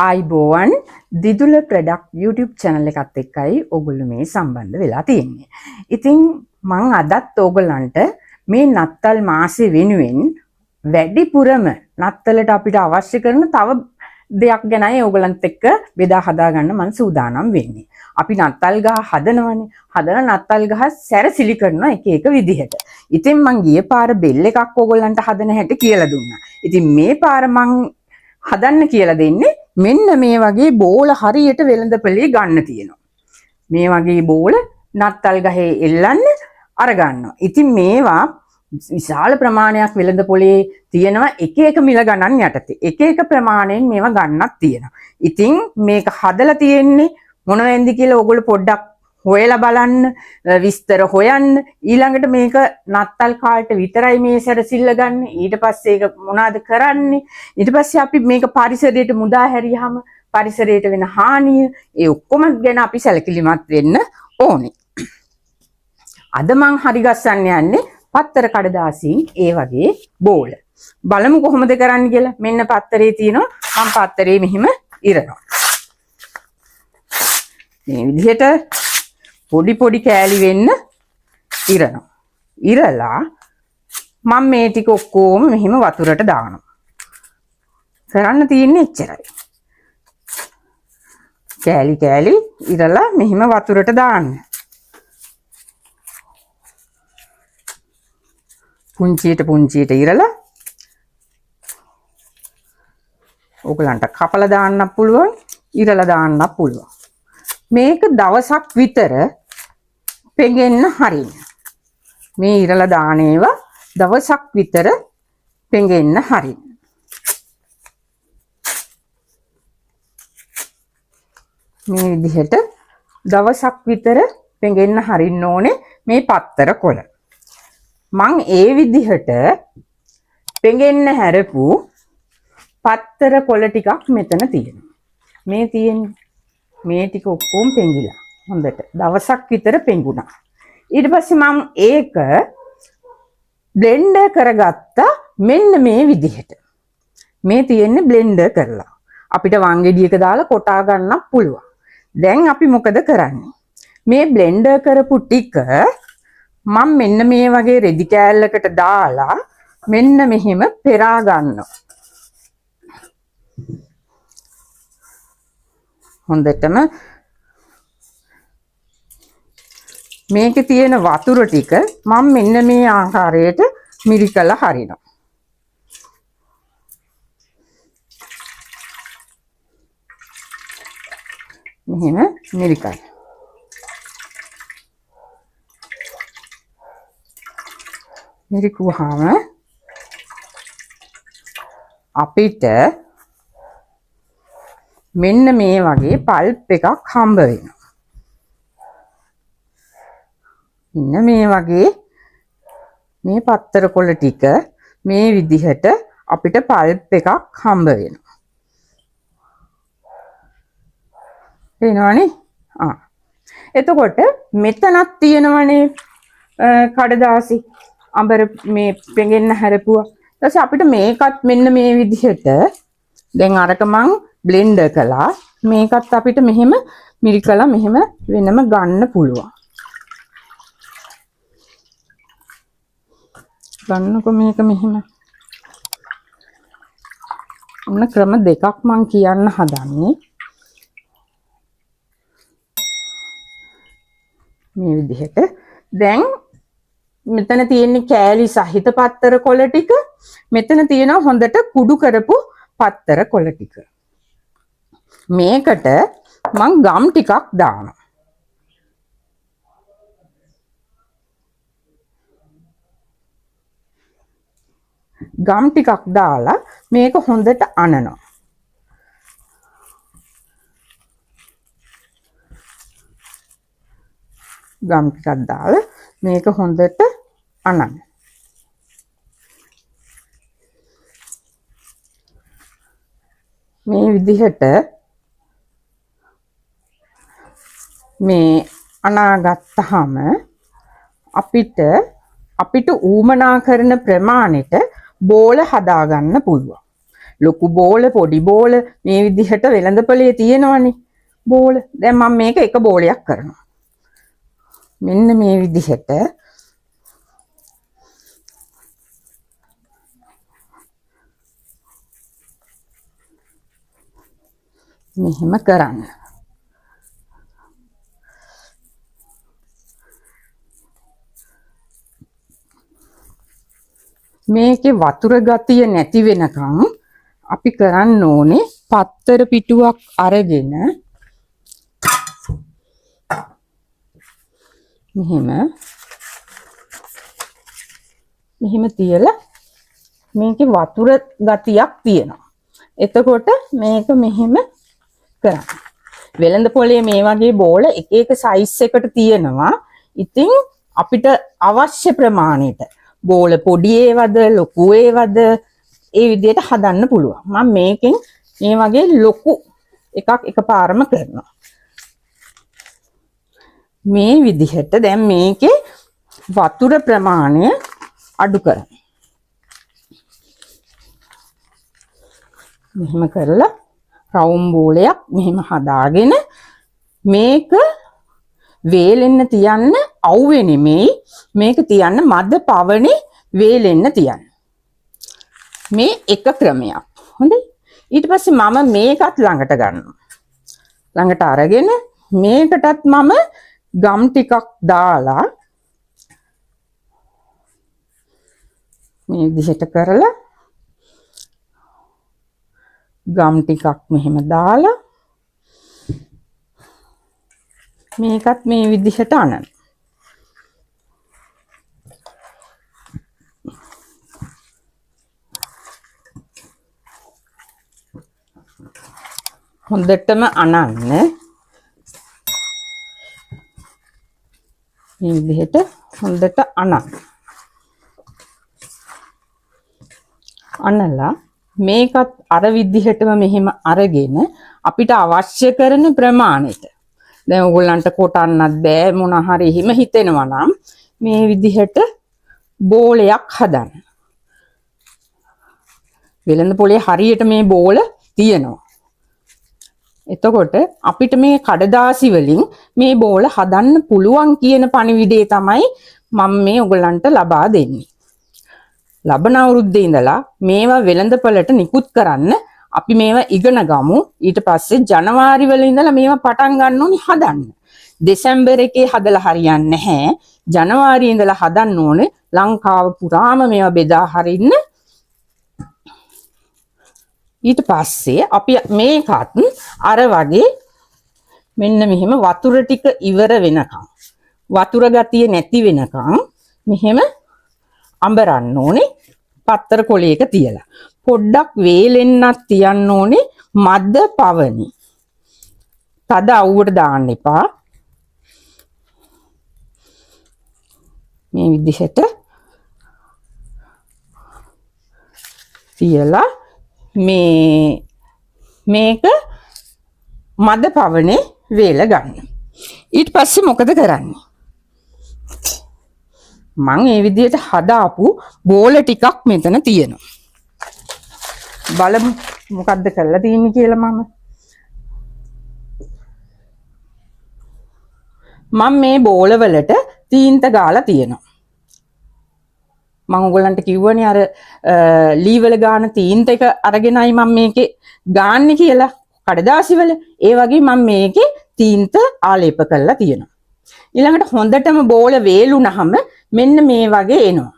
ආයිබෝවන් Didula product YouTube channel එකත් එක්කයි ඔයගොල්ලෝ මේ සම්බන්ධ වෙලා තියෙන්නේ. ඉතින් මම අදත් ඔයගොල්ලන්ට මේ නත්තල් මාසෙ වෙනුවෙන් වැඩිපුරම නත්තලට අපිට අවශ්‍ය කරන තව දෙයක් ගැනයි ඔයගොල්ලන්ත් එක්ක බෙදා හදා ගන්න මම සූදානම් වෙන්නේ. අපි නත්තල් ගහ හදනවනේ. හදන නත්තල් ගහ සැරසිලි කරනවා එක එක විදිහට. ඉතින් මං ගිය පාර බෙල් එකක් ඔයගොල්ලන්ට හදන හැටි කියලා දුන්නා. ඉතින් මේ පාර මං හදන්න කියලා දෙන්නේ මෙන්න මේ වගේ බෝල හරියට වෙළඳපොලේ ගන්න තියෙනවා. මේ වගේ බෝල නත්තල් ගහේ එල්ලන්න අර ගන්නවා. ඉතින් මේවා විශාල ප්‍රමාණයක් වෙළඳපොලේ තියෙනවා එක එක මිල ගණන් යටතේ. එක එක ප්‍රමාණයෙන් මේවා ගන්නක් තියෙනවා. ඉතින් මේක හදලා තියෙන්නේ මොනවෙන්ද කියලා ඔයගොල්ලෝ පොඩ්ඩක් හොයලා බලන්න, විස්තර හොයන්න. ඊළඟට මේක නත්තල් කාලට විතරයි මේ සැරසිල්ල ගන්න. ඊට පස්සේ ඒක මොනවාද කරන්නේ? ඊට පස්සේ අපි මේක පරිසරයට මුදා හැරියාම පරිසරයට වෙන හානිය ඒ ඔක්කොම ගැන අපි සැලකිලිමත් වෙන්න ඕනේ. අද මං හරි ගස්සන්න යන්නේ පත්තර කඩදාසියෙන් ඒ වගේ බෝල. බලමු කොහොමද කරන්නේ කියලා. මෙන්න පත්තරේ තියෙනවා. මම පත්තරේ මෙහිම ඉරනවා. මේ විදිහට පොඩි පොඩි කෑලි වෙන්න ඉරනවා. ඉරලා මම මේ ටික ඔක්කොම මෙහිම වතුරට දානවා. කරන්න තියෙන්නේ එච්චරයි. කෑලි කෑලි ඉරලා මෙහිම වතුරට දාන්න. පුංචියට ඉරලා ඔයගලන්ට කපලා දාන්නත් පුළුවන්, ඉරලා දාන්නත් පුළුවන්. මේක දවසක් විතර පෙඟෙන්න හරින්න. මේ ඉරලා දාන ඒවා දවසක් විතර පෙඟෙන්න හරින්න. මේ විදිහට දවසක් විතර පෙඟෙන්න හරින්න ඕනේ මේ පත්තර කොළ. මං ඒ විදිහට පෙඟෙන්න හැරපු පත්තර කොළ ටිකක් මෙතන තියෙනවා. මේ තියෙන්නේ මේ ටික ඔක්කොම පෙඟිලා හොඳට දවසක් විතර පෙඟුණා. ඊට පස්සේ මම ඒක බ්ලෙන්ඩර් කරගත්තා මෙන්න මේ විදිහට. මේ තියෙන්නේ බ්ලෙන්ඩර් කරලා. අපිට වංගෙඩියක දාලා කොටා ගන්නත් පුළුවන්. දැන් අපි මොකද කරන්නේ? මේ බ්ලෙන්ඩර් කරපු ටික මම මෙන්න මේ වගේ රෙදි කෑල්ලකට දාලා මෙන්න මෙහෙම පෙරා ගන්නවා. හොඳටම මේකේ තියෙන වතුර ටික මම මෙන්න මේ ආකාරයට මිරිකලා හරිනවා. මෙහෙම මිරිකලා. මිරිකුවාම අපිට මෙන්න මේ වගේ පල්ප් එකක් හම්බ වෙනවා. මෙන්න මේ වගේ මේ පත්තර කොළ ටික මේ විදිහට අපිට පල්ප් එකක් හම්බ වෙනවා. වෙනවනේ? එතකොට මෙතනක් තියෙනවනේ කඩදාසි අඹර මේ පෙඟෙන්න හැරපුවා. ඊට පස්සේ අපිට මේකත් මෙන්න මේ විදිහට දැන් අරක මං බ්ලෙන්ඩර් කළා. මේකත් අපිට මෙහෙම මිරිකලා මෙහෙම වෙනම ගන්න පුළුවන්. ගන්නකො මේක මෙහෙම. ඔන්න ක්‍රම දෙකක් මං කියන්න හදන්නේ. මේ විදිහට. දැන් මෙතන තියෙන්නේ කෑලි සහිත පත්තර කොළ ටික. මෙතන තියෙනවා හොඳට කුඩු කරපු පත්තර කොළ ටික. මේකට මං ගම් ටිකක් දානවා. ගම් ටිකක් දාලා මේක හොඳට අනනවා. ගම් ටිකක් දාලා මේක හොඳට අනන්න. මේ විදිහට මේ අනාගත්තාම අපිට ඌමනා කරන ප්‍රමාණයට බෝල හදාගන්න පුළුවන්. ලොකු බෝල පොඩි බෝල මේ විදිහට වෙළඳපොලේ තියෙනවනේ බෝල. දැන් මම මේක එක බෝලයක් කරනවා. මෙන්න මේ විදිහට මෙහෙම කරන්න. මේකේ වතුර ගතිය නැති වෙනකන් අපි කරන්න ඕනේ පත්තර පිටුවක් අරගෙන මෙහෙම තියලා මේකේ වතුර ගතියක් තියෙනවා. එතකොට මේක මෙහෙම කරන්න. වෙළඳ පොලේ මේ වගේ බෝල එක එක සයිස් එකට තියෙනවා. ඉතින් අපිට අවශ්‍ය ප්‍රමාණයට බෝල පොඩි ඒවද ලොකු ඒවද ඒ විදිහට හදන්න පුළුවන්. මම මේකෙන් මේ වගේ ලොකු එකක් එකපාරම කරනවා. මේ විදිහට දැන් මේකේ වතුර ප්‍රමාණය අඩු කරන්න. මෙහෙම කරලා රවුම් බෝලයක් මෙහෙම හදාගෙන මේක වේලෙන්න තියන්න අවුවේ නෙමෙයි මේක තියන්න මද පවනේ වේලෙන්න තියන්න. මේ එක ක්‍රමයක්. හොඳයි. ඊට පස්සේ මම මේකත් ළඟට ගන්නවා. ළඟට අරගෙන මේකටත් මම ගම් ටිකක් දාලා මේ විදිහට කරලා ගම් ටිකක් මෙහෙම දාලා මේකත් මේ විදිහට අනන. හොඳටම අනන්න. මේ විදිහට හොඳට අනන්න. අනලා මේකත් අර විදිහටම මෙහෙම අරගෙන අපිට අවශ්‍ය කරන ප්‍රමාණයට දැන් ඔයගොල්ලන්ට කොටන්නත් බෑ මොන හරි හිම හිතෙනවා නම් මේ විදිහට බෝලයක් හදන්න. වෙළඳ පොලේ හරියට මේ බෝල තියෙනවා. එතකොට අපිට මේ කඩදාසි වලින් මේ බෝල හදන්න පුළුවන් කියන පණිවිඩය තමයි මම මේ ඔයගොල්ලන්ට ලබා දෙන්නේ. ලබන අවුරුද්දේ ඉඳලා මේවා වෙළඳපළට නිකුත් කරන්න අපි මේවා ඉගෙන ගමු. ඊට පස්සේ ජනවාරි වල ඉඳලා මේවා පටන් ගන්න ඕනි හදන්න. දෙසැම්බර් එකේ හදලා හරියන්නේ නැහැ. ජනවාරි ඉඳලා හදන්න ඕනේ. ලංකාව පුරාම මේවා බෙදා හරින්න. ඊට පස්සේ අපි මේකත් අර වගේ මෙන්න මෙහෙම වතුර ටික ඉවර වෙනකම් වතුර ගතිය නැති වෙනකම් මෙහෙම අඹරන්න ඕනේ පත්තර කොලයක තියලා. පොඩ්ඩක් වේලෙන්නත් තියන්න ඕනේ මද පවනි. තද අවුවට දාන්න එපා. මේ විදිහට තියලා මේක මද පවනේ වේල ගන්න. ඊට පස්සේ මොකද කරන්නේ? මම මේ විදිහට හදාපු බෝල ටිකක් මෙතන තියෙනවා. බලමු මොකද්ද කරලා තියෙන්නේ කියලා මම මේ බෝල වලට තීන්ත ගාලා තියෙනවා. මම ඔයගොල්ලන්ට කිව්වනේ අර ලී වල ගාන තීන්ත එක අරගෙනයි මම මේකේ ගාන්නේ කියලා කඩදාසි වල. ඒ වගේ මම මේකේ තීන්ත ආලේප කරලා තියෙනවා. ඊළඟට හොඳටම බෝල වේලුනහම මෙන්න මේ වගේ එනවා.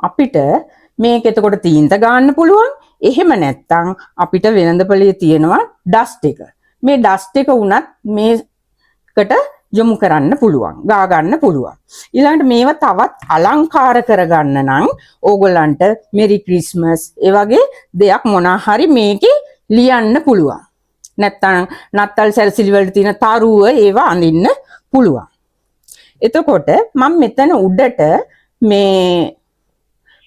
අපිට මේක එතකොට තීන්ත ගන්න පුළුවන්. එහෙම නැත්නම් අපිට වෙළඳපොලේ තියෙනවා ඩස්ට් එක. මේ ඩස්ට් එක උනත් මේකට යොමු කරන්න පුළුවන්. ගා ගන්න පුළුවන්. ඊළඟට මේවා තවත් අලංකාර කරගන්න නම් ඕගොල්ලන්ට මෙරි ක්‍රිස්මස් ඒ වගේ දෙයක් මොනා හරි මේකේ ලියන්න පුළුවන්. නැත්නම් නත්තල් සැරසිලි වලට තියෙන තරුව ඒවා අඳින්න පුළුවන්. එතකොට මම මෙතන උඩට මේ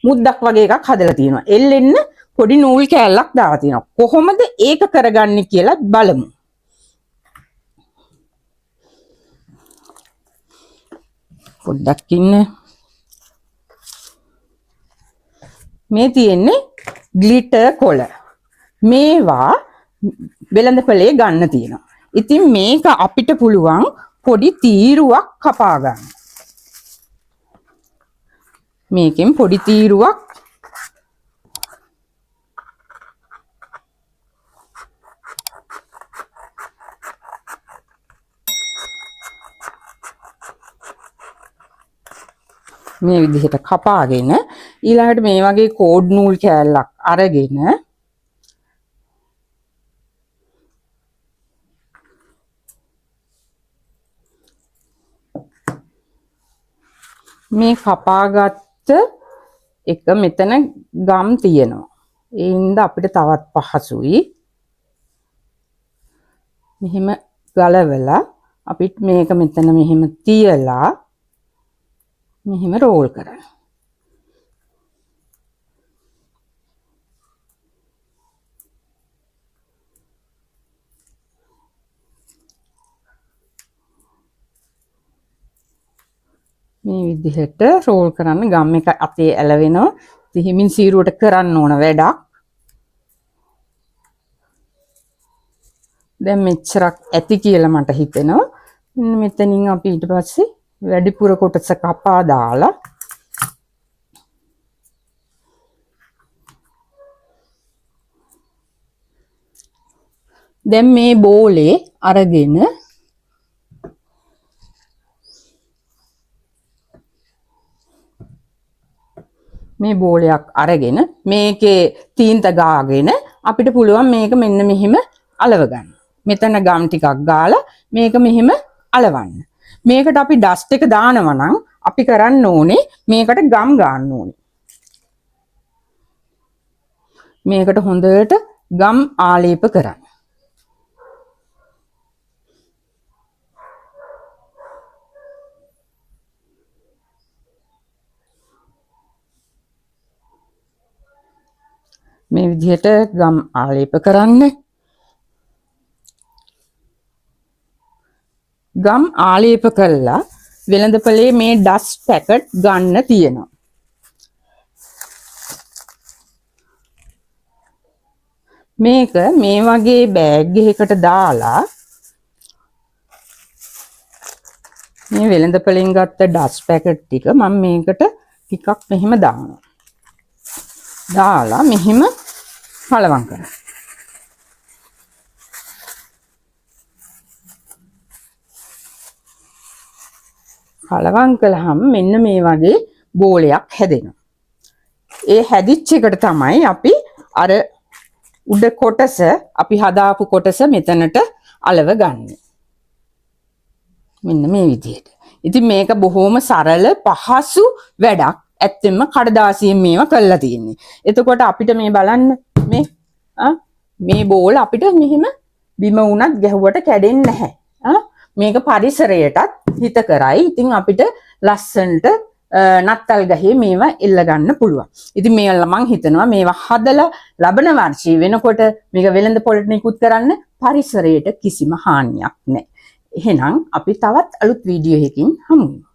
මුද්දක් වගේ එකක් හදලා තියෙනවා. එල්ලෙන්න පොඩි නූල් කෑල්ලක් දාලා තියෙනවා. කොහොමද ඒක කරගන්නේ කියලා බලමු. පොඩ්ඩක් ඉන්න. මේ තියෙන්නේ ග්ලිටර් කොළ. මේවා වෙළඳපොලේ ගන්න තියෙනවා. ඉතින් මේක අපිට පුළුවන් පොඩි තීරුවක් කපා ගන්න. මේකෙන් පොඩි තීරුවක් මේ විදිහට කපාගෙන ඊළඟට මේ වගේ කෝඩ් නූල් කෑල්ලක් අරගෙන මේ කපාගත්ත එක මෙතන ගම් තියෙනවා. ඒ හින්දා අපිට තවත් පහසුයි. මෙහෙම ගලවලා අපිට මේක මෙතන මෙහෙම තියලා මෙහෙම රෝල් කරන්න. මේ විදිහට රෝල් කරන්න ගම් එක අතේ ඇලවෙනවා. හිමින් සීරුවට කරන්න ඕන වැඩක්. දැන් මෙච්චරක් ඇති කියලා මට හිතෙනවා. මෙතනින් අපි ඊට පස්සේ වැඩිපුර කොටස කපා දාලා දැන් මේ බෝලේ අරගෙන මේ බෝලයක් අරගෙන මේකේ තීන්ත ගාගෙන අපිට පුළුවන් මේක මෙන්න මෙහෙම අලව ගන්න. මෙතන ගම් ටිකක් ගාලා මේක මෙහෙම අලවන්න. මේකට අපි ඩස්ට් එක දානවා නම් අපි කරන්න ඕනේ මේකට ගම් ගන්න ඕනේ. මේකට හොඳට ගම් ආලේප කරන්න. මේ විදිහට ගම් ආලේප කරන්න. ගම් ආලේප කළා වෙළඳපොලේ මේ ඩස්ට් පැකට් ගන්න තියෙනවා. මේක මේ වගේ බෑග් එකකට දාලා මේ වෙළඳපොලෙන් ගත්ත ඩස්ට් පැකට් ටික මම මේකට ටිකක් මෙහෙම දානවා. දාලා මෙහෙම කලවම් කරනවා. කලවම් කළාම මෙන්න මේ වගේ බෝලයක් හැදෙනවා. ඒ හැදිච්ච එකට තමයි අපි අර උඩ කොටස අපි හදාපු කොටස මෙතනට අලව ගන්න. මෙන්න මේ විදිහට. ඉතින් මේක බොහොම සරල පහසු වැඩක්. ඇත්තෙන්ම කඩදාසියෙන් මේවා කරලා තියෙන්නේ. එතකොට අපිට මේ බලන්න මේ බෝල අපිට මෙහෙම බිම වුණත් ගැහුවට කැඩෙන්නේ නැහැ. මේක පරිසරයටත් හිත කරයි. ඉතින් අපිට ලස්සනට නත්තල් ගහේ මේවා එල්ල ගන්න පුළුවන්. ඉතින් මේවා මම හිතනවා මේවා හදලා ලබන වර්ෂයේ වෙනකොට මේක වෙළඳ පොළට නිකුත් කරන්න පරිසරයට කිසිම හානියක් නැහැ. එහෙනම් අපි තවත් අලුත් වීඩියෝ එකකින් හමු වෙමු.